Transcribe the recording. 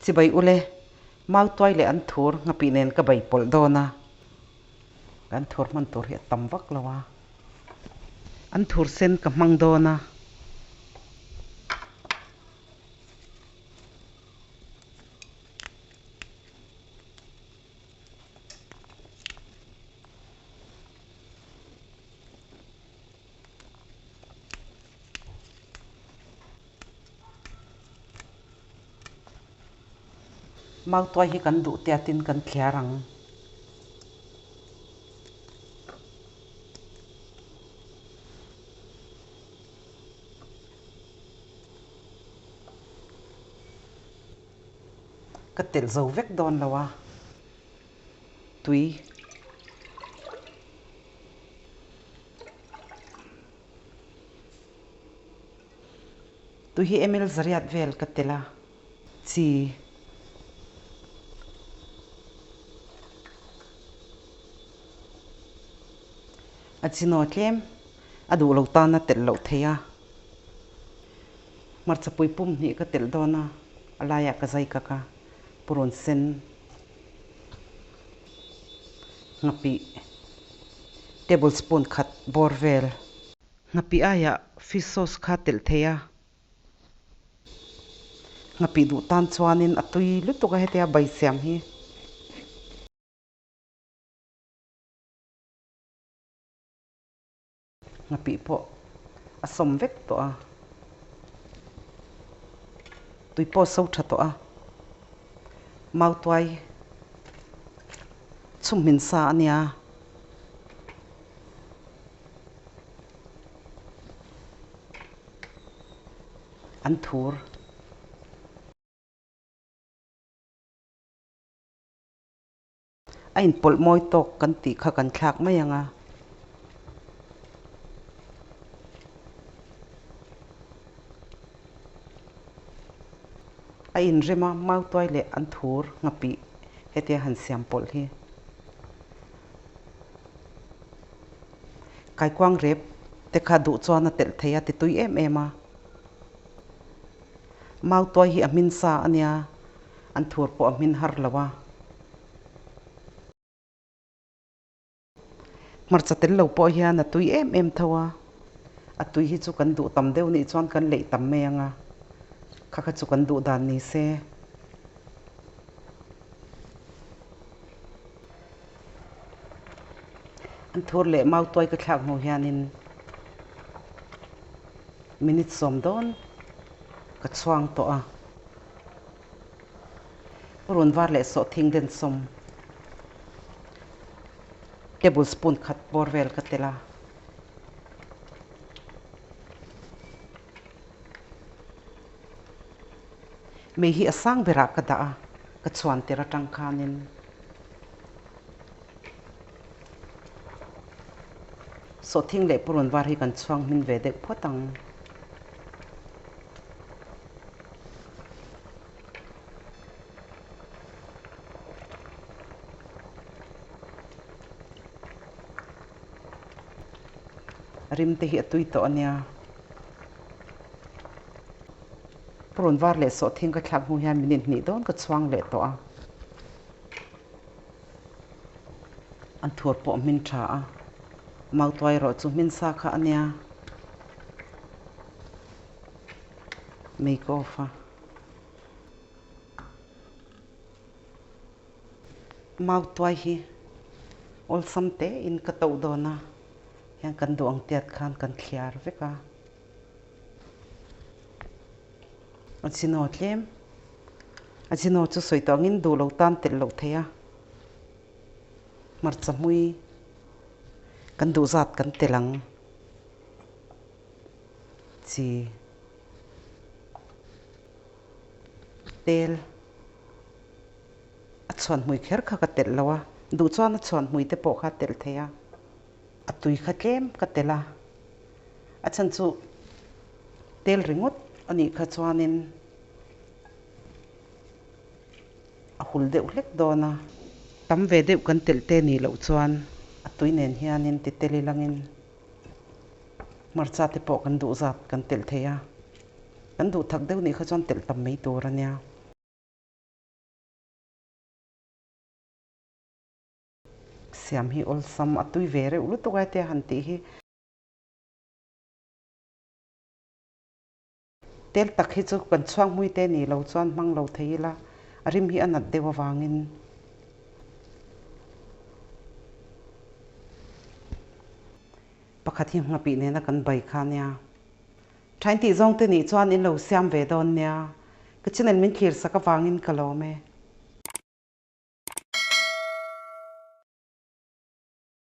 si bay ule mau toy le an thur ngapi nen ka bay pol dona an thur man tur hi tam vak lawa an thur sen ka mang dona mau toy hi kan du te tin kan thliarang ka tel zo vek don lawa tui tu hi emil zariat vel ka tela chi achino tlem adu lo ta na tel lo theya marcha pui pum ni ka tel dona alaya ka zai ka puron sen ngapi tablespoon khat borvel ngapi aya fish sauce kha tel theya ngapi du tan chuanin atui lutuka hetia bai siam hi ngapi po asom vek to a tui po so tha to a mau toy chum min sa ania an thur ain pol moi tok kan ti kha kan thlak mai anga ain rema mau toy le an thur ngapi hetia han siam pol hi kai kwang rep te kha du chuan a tel theya ti tui em ema mau toy hi amin sa ania an thur po amin har lawa marcha tel lo po hian a tui em thawa a tui hi chu kan du tam deuh ni chuan kan lei tam me anga kha chu kan du dan ni se an thur le mau toy ka thlak mo hianin minute som don ka chuang to a ron var le so thing den som tablespoon khat borvel ka tela me hi asang bera ka da ka chuan tera tang khanin so thing le puron var hi kan chuang min ve dek photang rim te hi atui to ania puron var le so thing ka thlak mu hian minute ni don ka chuang le to a an thur po min tha a mau toy ro chu min sa kha ania make off mau toy hi ol samte in ka to dona yang kan duang tiat khan kan thliar veka achino tlem achino chu soitangin du lo tan tel lo theya marcha mui kan du zat kan telang chi tel a chuan mui kher kha ka tel lawa du chuan a chuan mui te po kha tel theya atui kha tlem ka tela a chan chu tel ringot ani kha chuanin a hul deuh hlek dona tam ve deuh kan tel te ni lo chuan atui nen hianin ti teli langin marcha te po kan du zat kan tel theya kan du thak deuh ni kha chuan tel tam mei tur ania siam hi ol sam atui vere ulu to ga te han ti hi tel tak hi chu kan chuang hui te ni lo chuan mang lo thei la arim hi anat dewa wangin pakhat hi ngapi ne na kan bai kha nia thain ti zong te ni chuan in lo siam ve don nia kachinen min khir saka wangin kalome